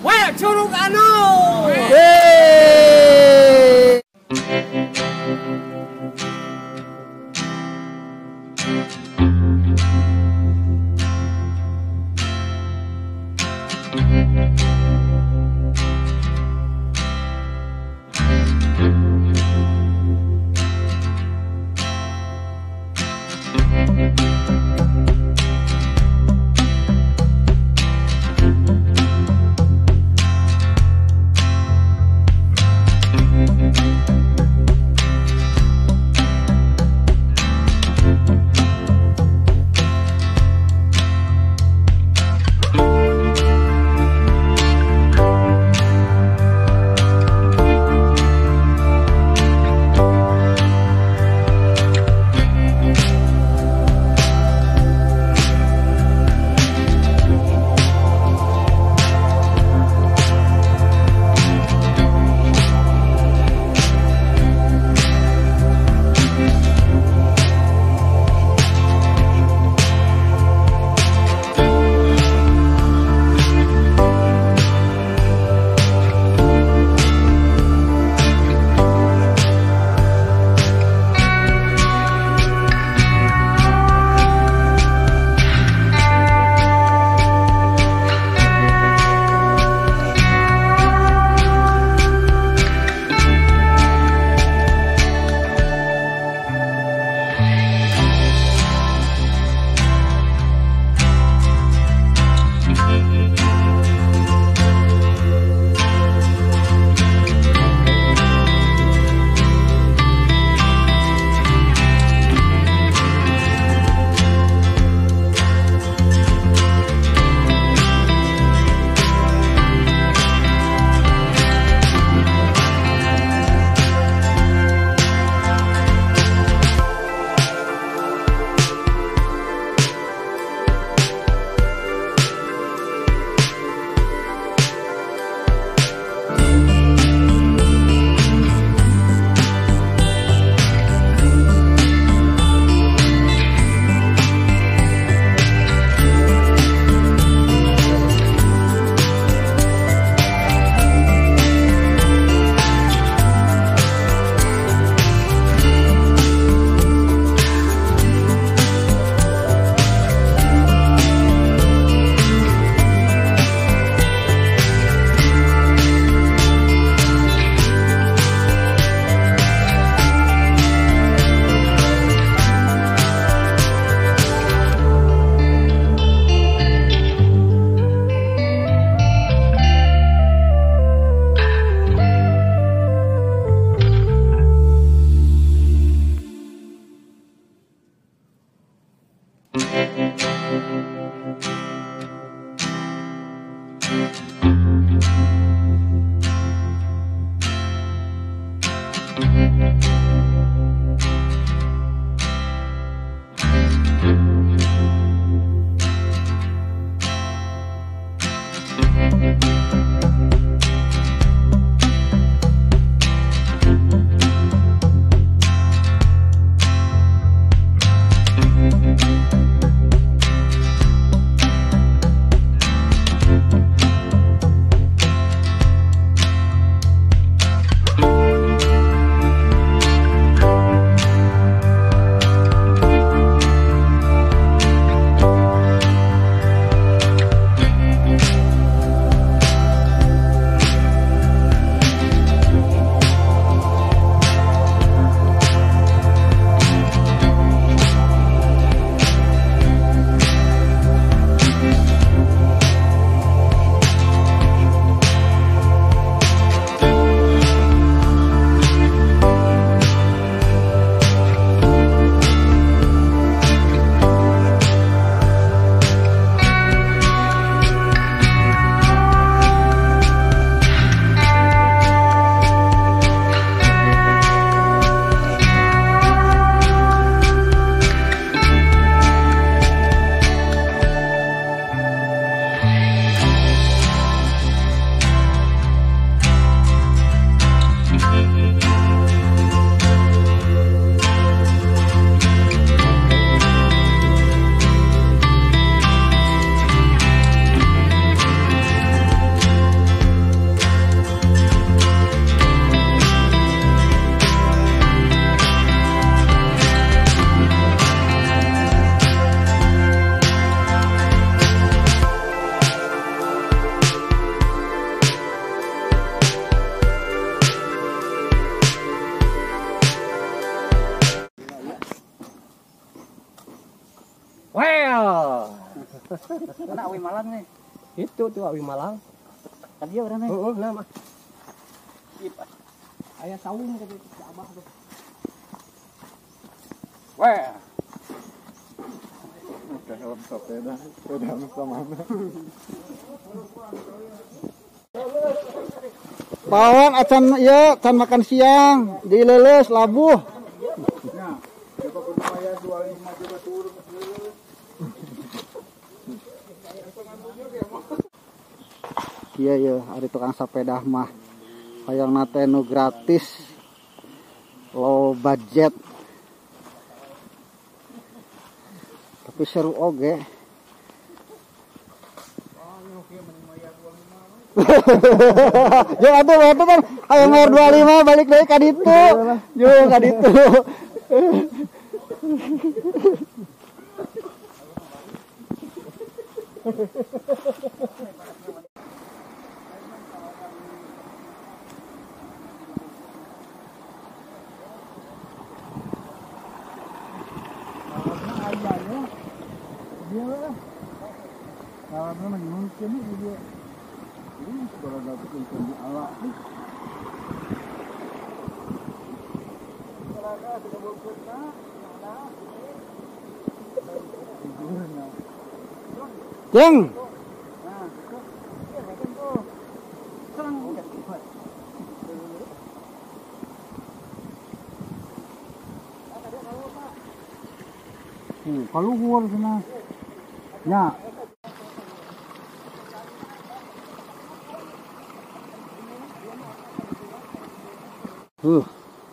Wah, Curug Anu. Mana Awi Malang nih? Itu tuh Awi Malang. Tadi orang nih. Heeh, nah mah. Ayah saung kata Abah tuh. Wah. Oke, helm sepeda sama mana? Pawan acan ya, can makan siang di Leles Labuh. Ya, coba berupaya 25 juga turun. Iya ya, ada tukang sepeda mah. Hayang nate nu gratis, low budget. Tapi seru oge. Ya aduh kan hayang bayar 25 balik deui ka ditu. Yo ka ditu. Karena mungkin dia ini kalau dapat ikan di alat nih. Jeng. Kalau gua sana. Ya.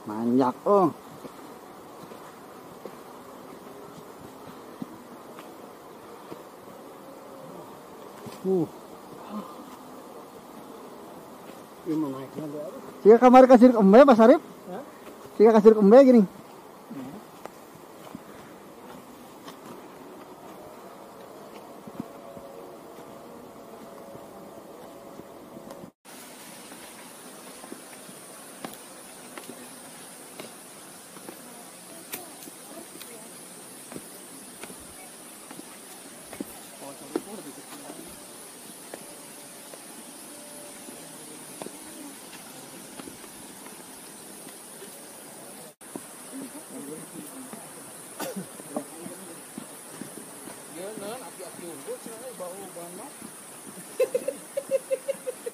Banyak oh. Jika kamar kasir kembe Pak Sarip? Jika kasir kembe gini.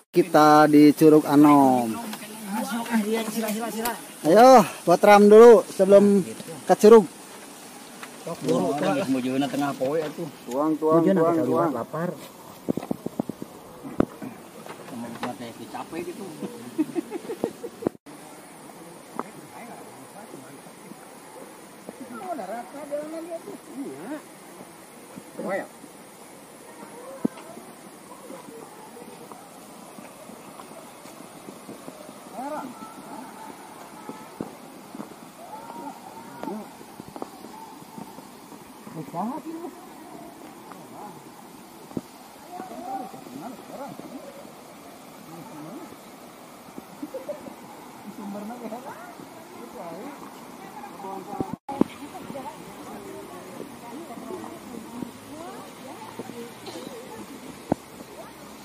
Kita di Curug Anom. Ayo, buat ram dulu sebelum ke Curug. Mujuna tengah poe atuh. Tuang. Lapar. Sama teh capek gitu.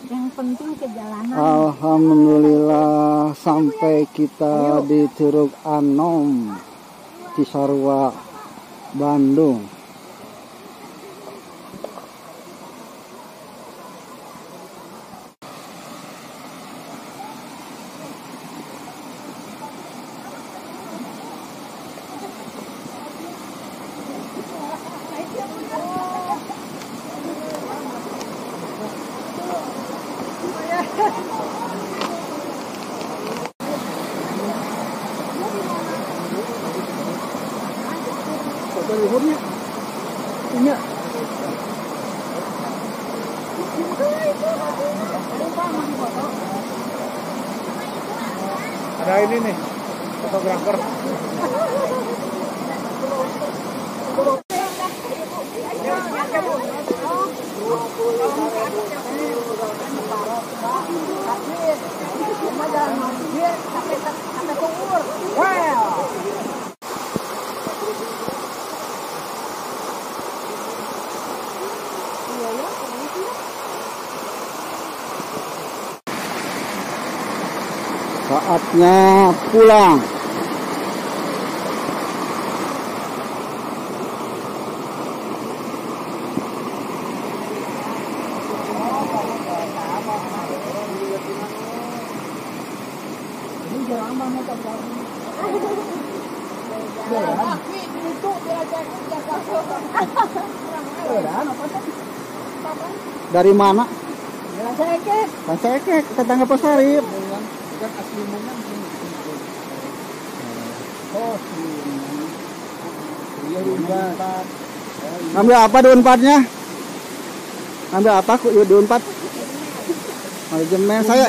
Yang penting kejalanan. Alhamdulillah sampai kita di Curug Anom, Cisarua, Bandung. Luhurnya punya Ada ini nih, fotografer. Saatnya pulang. Dari mana? Pansekek, tetangga Pasarip. Bukan asli mana? Oh, iya Unpad. Ngambil apa di Unpadnya? Ngambil apa ku di Unpad? Manajemen saya.